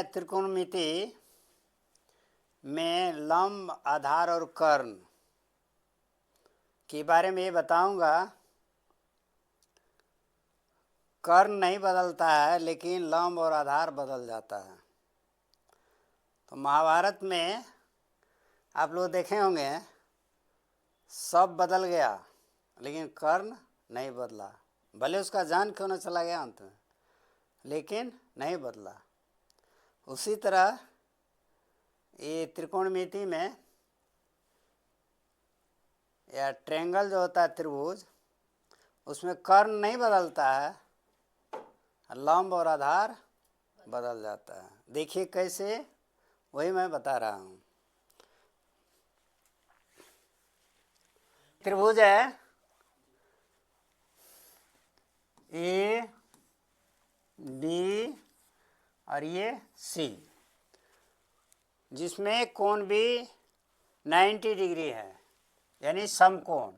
त्रिकोणमिति में लंब, आधार और कर्ण के बारे में ये बताऊंगा। कर्ण नहीं बदलता है, लेकिन लंब और आधार बदल जाता है। तो महाभारत में आप लोग देखे होंगे, सब बदल गया लेकिन कर्ण नहीं बदला। भले उसका जान क्यों न चला गया अंत में, लेकिन नहीं बदला। उसी तरह ये त्रिकोणमिति में या ट्रायंगल जो होता है त्रिभुज, उसमें कर्ण नहीं बदलता है, लंब और आधार बदल जाता है। देखिए कैसे, वही मैं बता रहा हूँ। त्रिभुज है ए बी और ये सी, जिसमें कोण भी 90 डिग्री है, यानी समकोण।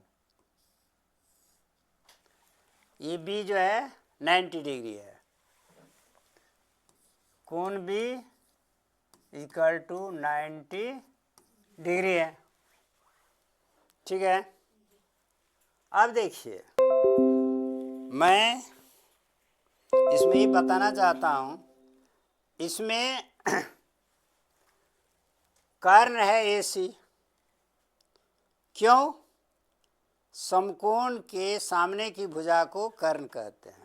ये बी जो है 90 डिग्री है, कोण भी इक्वल टू 90 डिग्री है। ठीक है। अब देखिए, मैं इसमें ही बताना चाहता हूँ, इसमें कर्ण है AC। क्यों? समकोण के सामने की भुजा को कर्ण कहते हैं।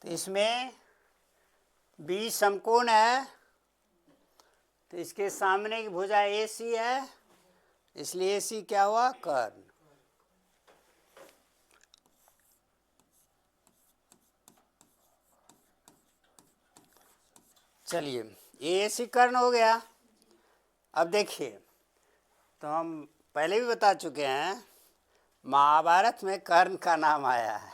तो इसमें बी समकोण है, तो इसके सामने की भुजा AC है, इसलिए AC क्या हुआ? कर्ण। चलिए, ये AC कर्ण हो गया। अब देखिए, तो हम पहले भी बता चुके हैं, महाभारत में कर्ण का नाम आया है।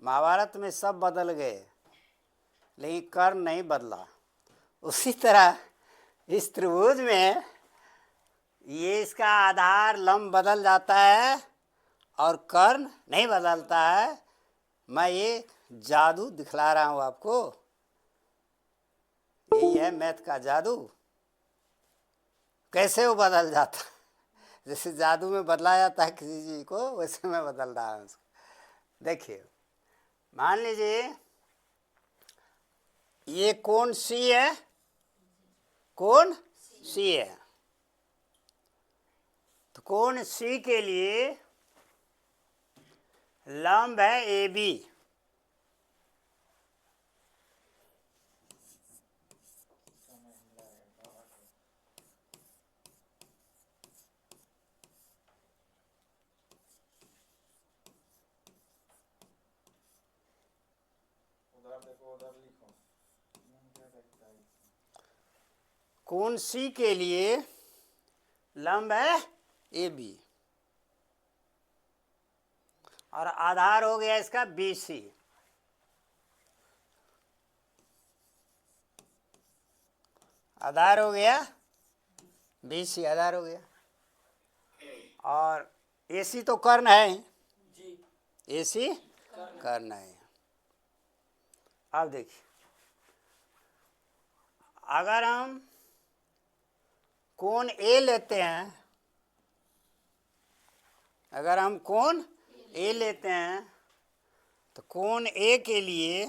महाभारत में सब बदल गए, लेकिन कर्ण नहीं बदला। उसी तरह इस त्रिभुज में ये इसका आधार लंब बदल जाता है और कर्ण नहीं बदलता है। मैं ये जादू दिखला रहा हूँ आपको। यही है मैथ का जादू। कैसे वो बदल जाता है, जैसे जादू में बदला जाता है किसी चीज को, वैसे मैं बदल रहा हूँ उसको। देखिए, मान लीजिए ये कोण C है, कोण C है। तो कोण C के लिए लंब है AB। कोण C के लिए लंब है AB और आधार हो गया इसका BC। आधार हो गया BC, आधार हो गया। और AC तो कर्ण है जी, AC कर्ण है। अब देखिए, अगर हम कोण A लेते हैं, अगर हम कोण A लेते हैं, तो कोण A के लिए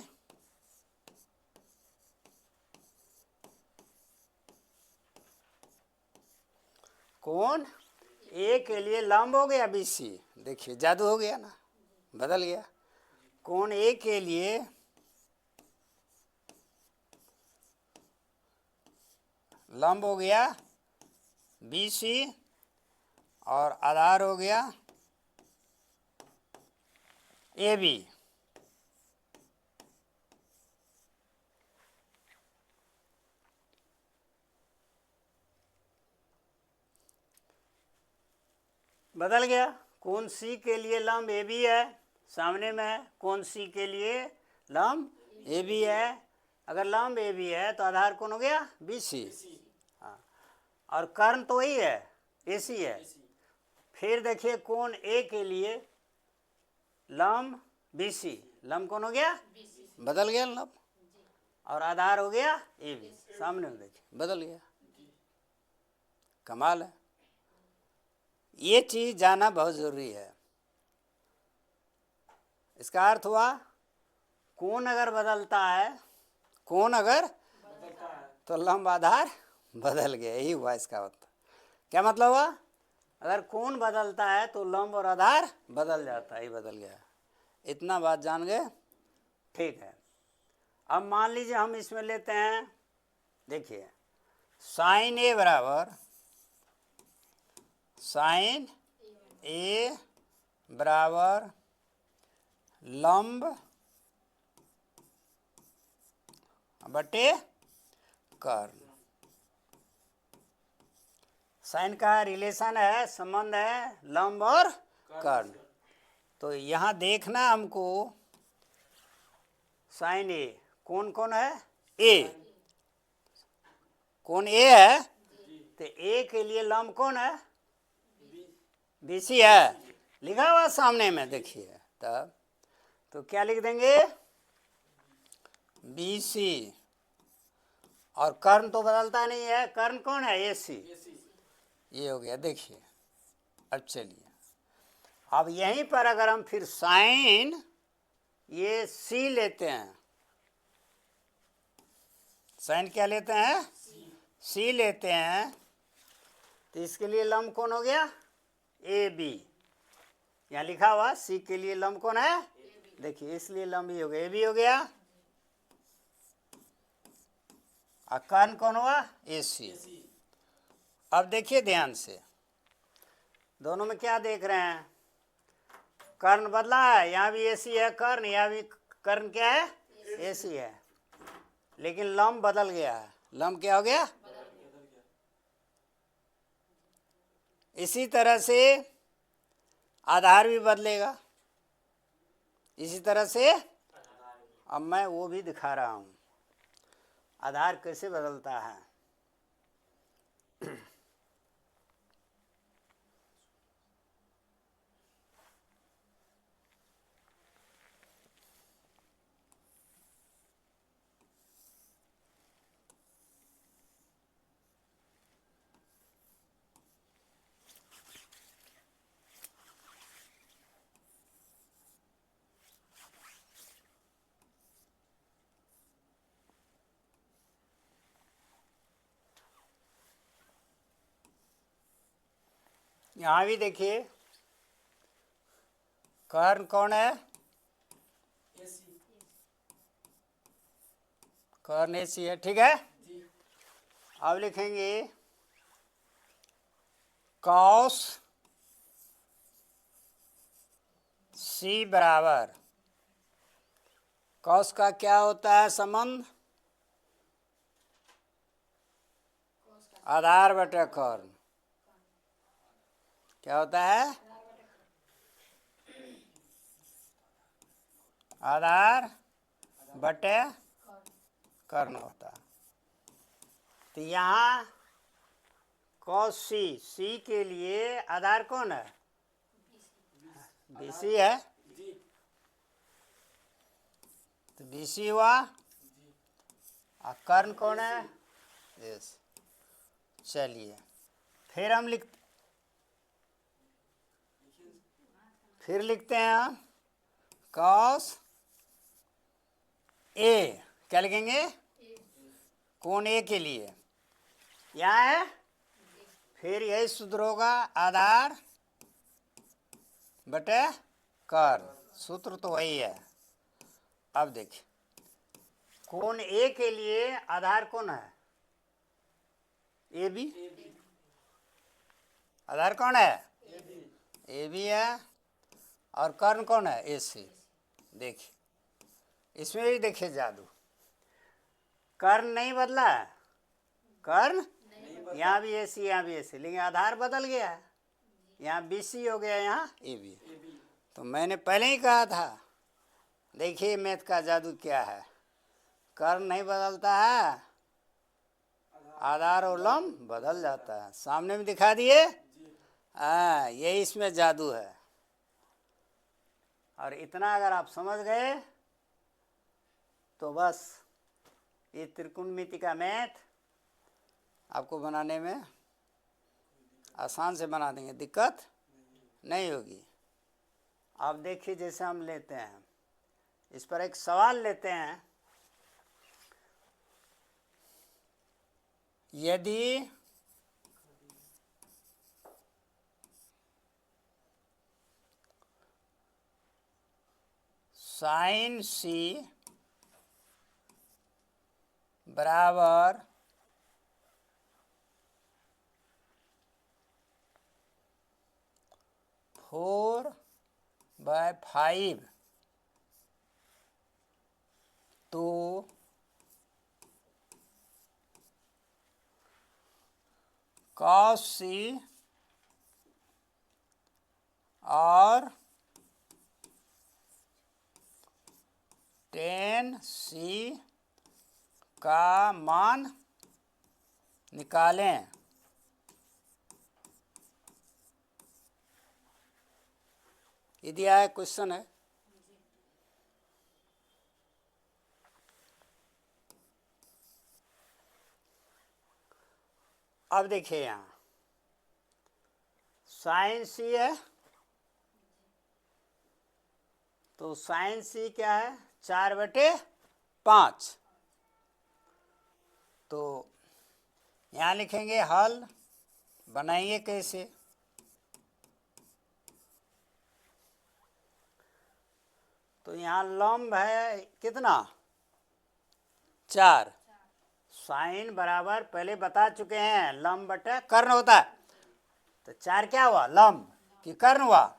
कोण A के लिए लंब हो गया BC। देखिए, जादू हो गया ना, बदल गया। कोण A के लिए लंब हो गया BC और आधार हो गया ए बी। बदल गया। कोण सी के लिए लंब ए बी है, सामने में है। कोण सी के लिए लंब ए बी है। अगर लंब ए बी है तो आधार कौन हो गया? B C. हाँ, और कर्ण तो वही है, ए सी है। फिर देखिए कोण ए के लिए लंब बी सी, लंब कौन हो गया? बदल गया लंब, और आधार हो गया ए बी। सामने में देखिए बदल गया। कमाल है। ये चीज जानना बहुत जरूरी है। इसका अर्थ हुआ कोण अगर बदलता है, कोण अगर तो लंब आधार बदल गया। यही हुआ इसका मतलब। क्या मतलब हुआ? अगर कोण बदलता है तो लंब और आधार बदल जाता है। ही बदल गया। इतना बात जान गए? ठीक है। अब मान लीजिए हम इसमें लेते हैं, देखिए साइन ए बराबर साइन ए बराबर लंब बटे कर्ण। साइन का रिलेशन है, संबंध है लंब और कर्ण। तो यहां देखना हमको साइन ए, कौन कौन है? ए, कौन ए है, तो ए के लिए लंब कौन है? बी सी है, लिखा हुआ सामने में देखिए। तब तो क्या लिख देंगे? B C. और कर्ण तो बदलता नहीं है, कर्ण कौन है? ए सी। ये हो गया। देखिए अब चलिए, अब यहीं पर अगर हम फिर साइन ये सी लेते हैं, साइन क्या लेते हैं? सी लेते हैं, तो इसके लिए लंब कौन हो गया? A B. यहाँ लिखा हुआ सी के लिए लंब कौन है? देखिए इसलिए लंब ही हो गया, ए बी हो गया। और कर्ण कौन हुआ? ए सी। अब देखिए ध्यान से, दोनों में क्या देख रहे हैं? कर्ण बदला है, यहाँ भी ए सी है कर्ण, यहाँ भी कर्ण क्या है? ए सी है। लेकिन लंब बदल गया है। लंब क्या हो गया? इसी तरह से आधार भी बदलेगा। इसी तरह से अब मैं वो भी दिखा रहा हूं, आधार कैसे बदलता है। यहां भी देखिए कर्ण कौन है? कर्ण ए सी है, ठीक है। अब लिखेंगे कॉस सी बराबर, कॉस का क्या होता है संबंध? आधार बटे कर्ण। क्या होता है? आधार बटे कर्ण होता है। तो यहाँ कॉस सी, सी के लिए आधार कौन है? बी सी है। तो बी सी हुआ। और कर्ण कौन है? यस। चलिए फिर हम फिर लिखते हैं हम कॉस ए। क्या लिखेंगे? कोण ए के लिए यहाँ है, फिर यही सूत्र होगा आधार बटे कर्ण। सूत्र तो वही है। अब देखिए कोण ए के लिए आधार कौन है? A B. आधार कौन है? ए बी है। और कर्ण कौन है? ए सी। देखिए इसमें भी देखिए जादू, कर्ण नहीं बदला, कर्ण यहाँ भी ऐसी यहाँ भी ऐसी, लेकिन आधार बदल गया है, यहाँ BC हो गया, यहाँ AB। तो मैंने पहले ही कहा था, देखिए मैथ का जादू क्या है, कर्ण नहीं बदलता है, आधार और लंब बदल जाता है। सामने में दिखा दिए, हाँ यही इसमें जादू है। और इतना अगर आप समझ गए तो बस ये त्रिकोणमिति का मैथ आपको बनाने में आसान से बना देंगे, दिक्कत नहीं होगी। आप देखिए जैसे हम लेते हैं, इस पर एक सवाल लेते हैं, यदि sin C बराबर 4/5 तो cos C और tan C का मान निकालें। ये दिया है, क्वेश्चन है। अब देखिए यहाँ sin C है, तो sin C क्या है, 4/5। तो यहाँ लिखेंगे, हल बनाइए कैसे, तो यहाँ लंब है कितना, 4, साइन बराबर पहले बता चुके हैं लंब बटे कर्ण होता है, तो 4 क्या हुआ, लंब कि कर्ण हुआ,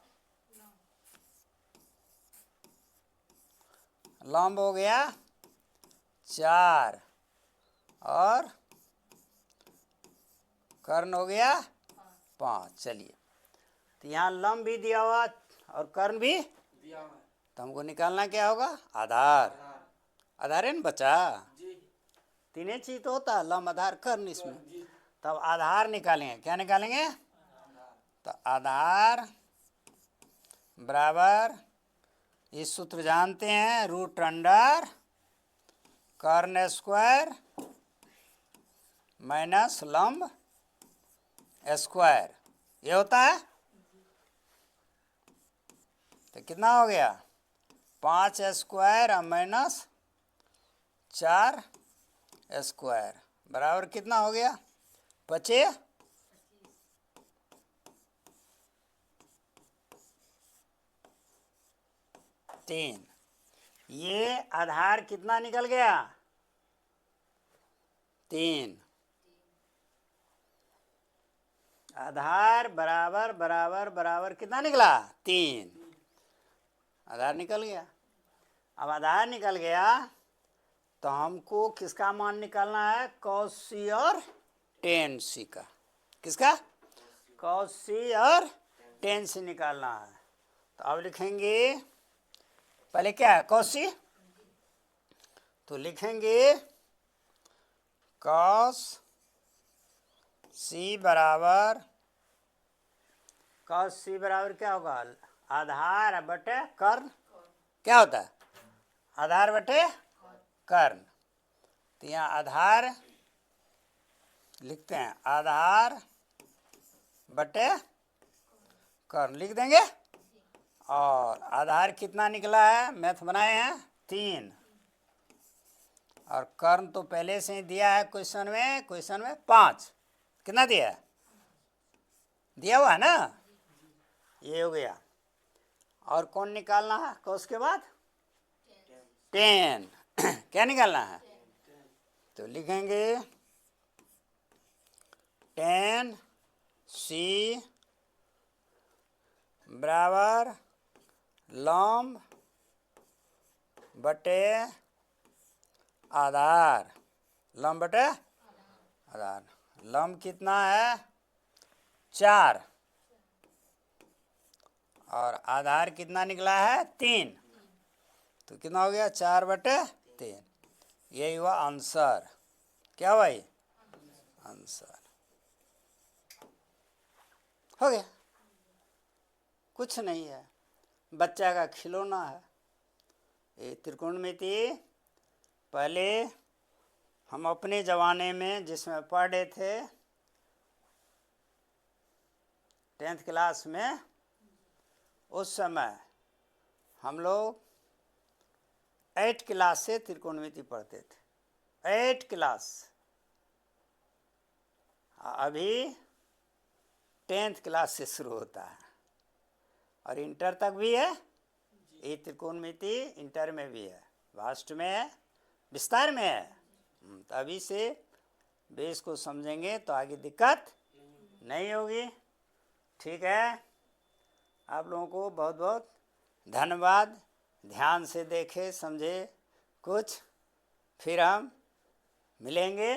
लंब हो गया 4 और कर्ण हो गया 5। चलिए, तो यहाँ लंब भी दिया हुआ और कर्ण भी दिया हुआ, तो हमको निकालना क्या होगा, आधार। आधार है ना बचा, तीनों चीज तो होता है, लंब आधार कर्ण इसमें। तब आधार निकालेंगे, क्या निकालेंगे, तो आधार बराबर, इस सूत्र जानते हैं, √अंडर कर्ण स्क्वायर माइनस लंब स्क्वायर, ये होता है। तो कितना हो गया, 5 स्क्वायर और माइनस 4 स्क्वायर बराबर कितना हो गया, 25। ये आधार कितना निकल गया, 3। आधार बराबर बराबर बराबर कितना निकला, 3। आधार निकल गया। अब आधार निकल गया तो हमको किसका मान निकालना है, cos C और tan C का। किसका, cos C और tan C निकालना है। तो अब लिखेंगे, पहले क्या है cos C, तो लिखेंगे cos C बराबर, cos C बराबर क्या होगा, आधार बटे कर्ण, क्या होता है, आधार बटे कर्ण। तो यहाँ आधार लिखते हैं, आधार बटे कर्ण लिख देंगे। और आधार कितना निकला है, मैथ बनाए हैं 3, और कर्ण तो पहले से ही दिया है क्वेश्चन में 5। कितना दिया है, दिया हुआ है ना, ये हो गया। और कौन निकालना है, cos के बाद tan क्या निकालना है, तो लिखेंगे tan C बराबर लंब बटे आधार, लंब बटे आधार। लंब कितना है 4 और आधार कितना निकला है 3, तो कितना हो गया 4/3। यही हुआ आंसर। क्या हुआ ये आंसर? हो गया, कुछ नहीं है, बच्चा का खिलौना है ये त्रिकोणमिति। पहले हम अपने ज़माने में जिसमें पढ़े थे 10th क्लास में, उस समय हम लोग 8 क्लास से त्रिकोणमिति पढ़ते थे, 8 क्लास। अभी 10th क्लास से शुरू होता है और इंटर तक भी है। ये त्रिकोणमिति इंटर में भी है, वास्ट में है, विस्तार में है। तो अभी से बेस को समझेंगे तो आगे दिक्कत नहीं होगी। ठीक है, आप लोगों को बहुत बहुत धन्यवाद। ध्यान से देखे समझे कुछ, फिर हम मिलेंगे।